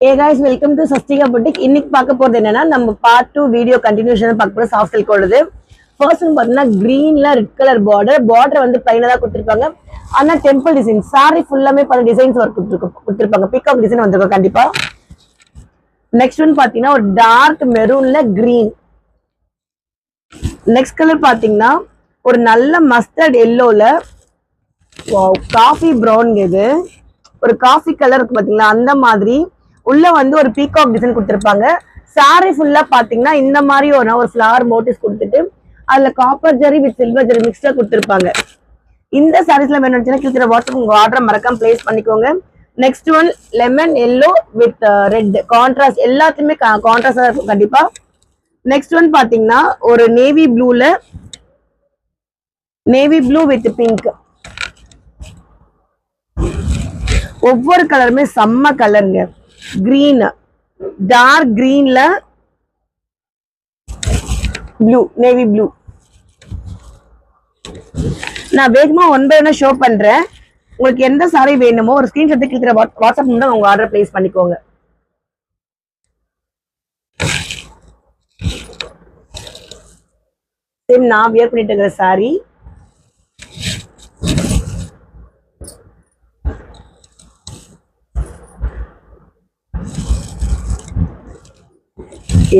Hey guys, welcome to Sastika Boutique. இன்னைக்கு பார்க்க போறது என்னன்னா நம்ம பார்ட் 2 வீடியோ கண்டினியூஷன் பார்க்க போற சாஃப்ட் சில்க் உள்ளது. ஃபர்ஸ்ட் ஒன் பார்த்தீங்கன்னா கிரீன்ல ரெட் கலர் பார்டர் வந்து பிளைனா தான் கொடுத்திருப்பாங்க. ஆனா டெம்பிள் டிசைன் saree ஃபுல்லாமே பல டிசைன்ஸ் ஒர்க் கொடுத்திருப்பாங்க. பீகாக் டிசைன் வந்திருக்கும் கண்டிப்பா. நெக்ஸ்ட் ஒன் பாத்தீங்கன்னா ஒரு டார்க் மெரூன்ல கிரீன். நெக்ஸ்ட் கலர் பாத்தீங்கன்னா ஒரு நல்ல மஸ்டர்ட் எல்லோல காஃபி ப்ரௌன் இது ஒரு காஃபி கலர் இருக்கு பாத்தீங்களா அந்த மாதிரி உள்ள வந்து ஒரு பீகாக் டிசைன் கொடுத்திருப்பாங்க. சாரி ஃபுல்லா பாத்தீங்கன்னா இந்த மாதிரி ஒரு ஃபிளவர் மோட்டிவ்ஸ் கொடுத்துட்டு அதுல காப்பர் ஜெரி வித் சில்வர் ஜெரி மிக்ஸ்டா கொடுத்திருப்பாங்க. இந்த சாரீஸ்ல வேணும்னா கீழே வாட்ஸ்அப் உங்க ஆர்டர் மறக்காம பிளேஸ் பண்ணிக்கோங்க. Next one lemon yellow with red contrast எல்லாத்துலயுமே கான்ட்ராஸ்டா இருக்கும் கண்டிப்பா. நெக்ஸ்ட் ஒன் பாத்தீங்கன்னா ஒரு நேவி ப்ளூ வித் பிங்க். ஒவ்வொரு கலருமே செம்ம கலருங்க. கிரீன் டார்க் கிரீன்ல ப்ளூ நேவி ப்ளூ. நான் வேகமா ஒன் பை ஒன்னா ஷோ பண்றேன். உங்களுக்கு எந்த சாரி வேணுமோ ஒரு ஸ்கிரீன்ஷாட் கிளிக் வாட்ஸ்அப் மூலம் உங்க ஆர்டர் பிளேஸ் பண்ணிக்கோங்க. நான் வியர் பண்ணிட்டு இருக்கிற சாரி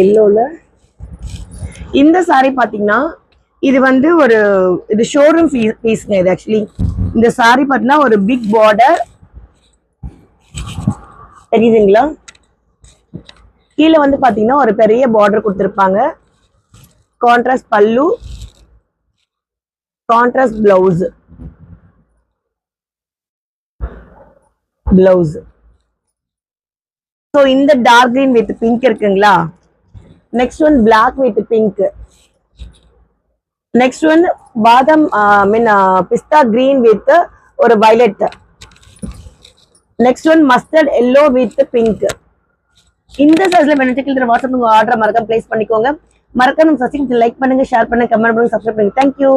எல்லோல இந்த சாரி பாத்தீங்கன்னா இது வந்து இது ஷோரூம் பீஸ்ங்க. இது ஆக்சுவலி இந்த சாரி பாத்தீங்கன்னா ஒரு பிக் பார்டர் தெரியுதுங்களா. கீழே வந்து பாத்தீங்கன்னா ஒரு பெரிய பார்டர் கொடுத்திருப்பாங்க. கான்ட்ராஸ்ட் பல்லு, கான்ட்ராஸ்ட் பிளவுஸ். ஸோ இந்த டார்க் கிரீன் வித் பிங்க் இருக்குங்களா. Next one black with pink. Next one பாதாம் பிஸ்தா கிரீன் வித் ஒரு violet. Next one mustard yellow with pink. இந்த சைஸ்ல வேணும் வாட்ஸ்அப் உங்க ஆர்டர் மறக்காம பிளேஸ் பண்ணிக்கோங்க. மறக்காம சசிக்கு லைக் பண்ணுங்க, ஷேர் பண்ணுங்க, கமெண்ட் பண்ணுங்க, சப்ஸ்கிரைப் பண்ணுங்க. தேங்க்யூ.